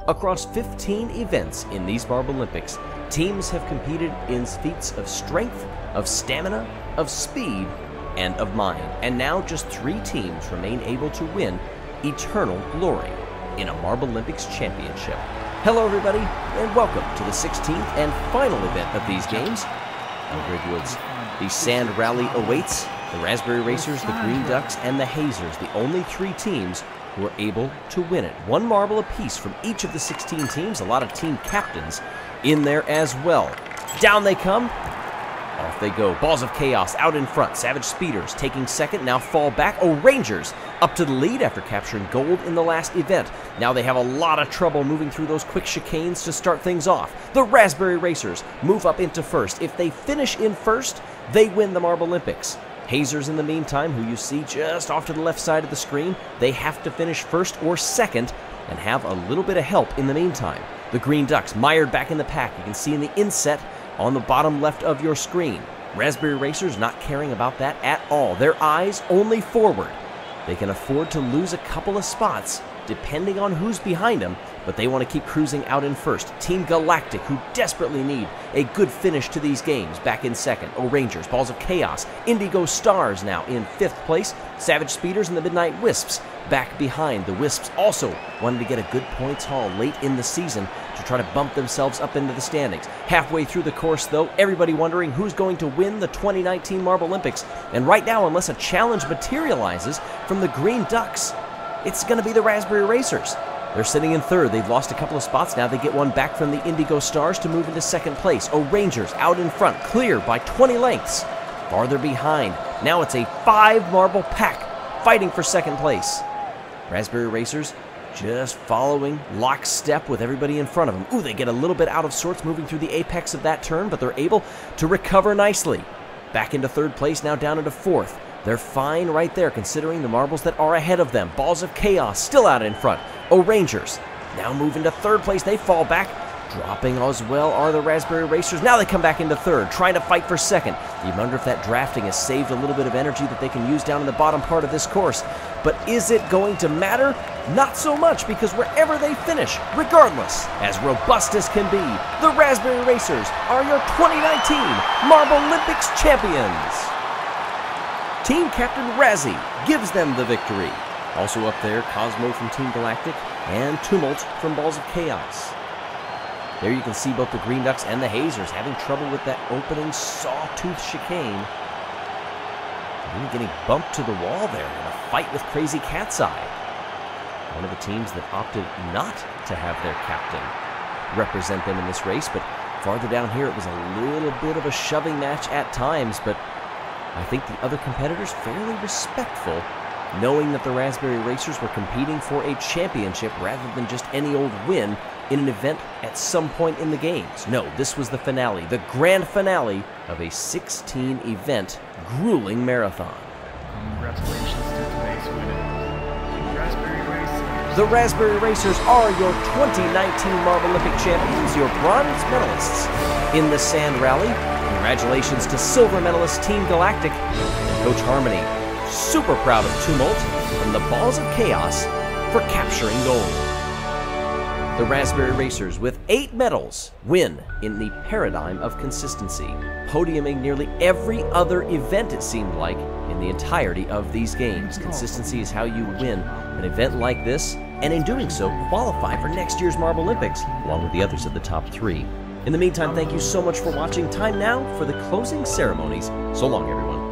Across 15 events in these MarbleLympics, teams have competed in feats of strength, of stamina, of speed, and of mind. And now just 3 teams remain able to win eternal glory in a MarbleLympics championship. Hello everybody, and welcome to the 16th and final event of these games. Eldred Woods. The Sand Rally awaits. The Raspberry Racers, the Green Ducks, and the Hazers, the only 3 teams who are able to win it. 1 marble apiece from each of the 16 teams. A lot of team captains in there as well. Down they come. Off they go. Balls of Chaos out in front. Savage Speeders taking second, now fall back. Oh, Rangers up to the lead after capturing gold in the last event. Now they have a lot of trouble moving through those quick chicanes to start things off. The Raspberry Racers move up into first. If they finish in first, they win the MarbleLympics. Hazers, in the meantime, who you see just off to the left side of the screen, they have to finish first or second and have a little bit of help in the meantime. The Green Ducks mired back in the pack. You can see in the inset on the bottom left of your screen. Raspberry Racers not caring about that at all. Their eyes only forward. They can afford to lose a couple of spots depending on who's behind them, but they want to keep cruising out in first. Team Galactic, who desperately need a good finish to these games, back in second. Oh, Rangers, Balls of Chaos, Indigo Stars now in 5th place. Savage Speeders and the Midnight Wisps back behind. The Wisps also wanted to get a good points haul late in the season to try to bump themselves up into the standings. Halfway through the course, though, everybody wondering who's going to win the 2019 MarbleLympics. And right now, unless a challenge materializes from the Green Ducks, it's going to be the Raspberry Racers. They're sitting in 3rd. They've lost a couple of spots. Now they get one back from the Indigo Stars to move into 2nd place. Oh, Rangers out in front, clear by 20 lengths. Farther behind. Now it's a 5 marble pack fighting for 2nd place. Raspberry Racers just following lockstep with everybody in front of them. Ooh, they get a little bit out of sorts moving through the apex of that turn, but they're able to recover nicely. Back into 3rd place, now down into 4th. They're fine right there, considering the marbles that are ahead of them. Balls of Chaos still out in front. Oh, Rangers now move into 3rd place. They fall back. Dropping as well are the Raspberry Racers. Now they come back into 3rd, trying to fight for 2nd. You wonder if that drafting has saved a little bit of energy that they can use down in the bottom part of this course. But is it going to matter? Not so much, because wherever they finish, regardless, as robust as can be, the Raspberry Racers are your 2019 MarbleLympics champions. Team Captain Razzie gives them the victory. Also up there, Cosmo from Team Galactic and Tumult from Balls of Chaos. There you can see both the Green Ducks and the Hazers having trouble with that opening sawtooth chicane. Even getting bumped to the wall there in a fight with Crazy Cat's Eye. One of the teams that opted not to have their captain represent them in this race, but farther down here it was a little bit of a shoving match at times, but I think the other competitors fairly respectful, knowing that the Raspberry Racers were competing for a championship rather than just any old win in an event at some point in the games. No, this was the finale, the grand finale of a 16-event grueling marathon. Congratulations to today's winner, Raspberry Racers. The Raspberry Racers are your 2019 MarbleLympic champions, your bronze medalists in the Sand Rally. Congratulations to silver medalist Team Galactic and Coach Harmony. Super proud of Tumult and the Balls of Chaos for capturing gold. The Raspberry Racers, with 8 medals, win in the paradigm of consistency, podiuming nearly every other event, it seemed like, in the entirety of these games. Consistency is how you win an event like this, and in doing so, qualify for next year's MarbleLympics, along with the others of the top 3. In the meantime, thank you so much for watching. Time now for the closing ceremonies. So long, everyone.